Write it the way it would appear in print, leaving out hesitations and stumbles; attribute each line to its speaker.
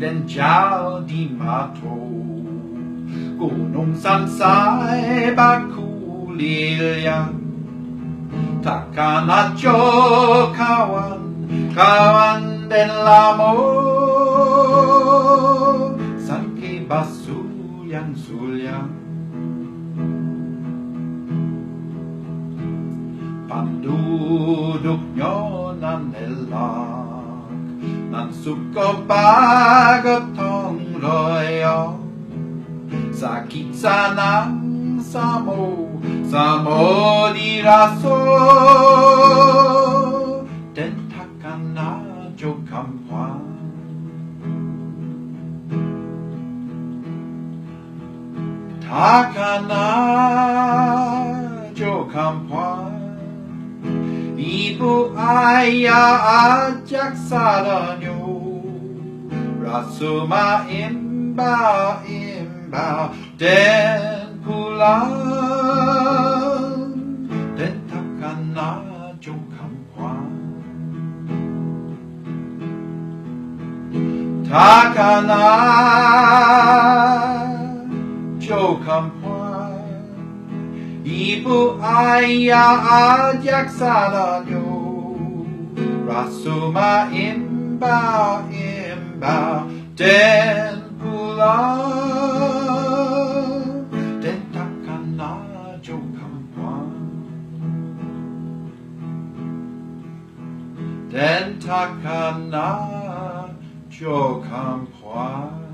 Speaker 1: den jar di mato gunung sansai bakulilia takanacho kawan den lamo sangki basulyang penduduknya nan elak nan suka bagatong royo sakit sanang samo diraso dan takkan najo kampuan takkan najo kampuan ibu ayah ajak saranyo rasuma imbau dan pulang dan takkan najo kampuan takkan najo kampuan ibu ayah ajak saranyo rasuma imbau dan pulang dan takkan najo kampuan dan takkan najo kampuan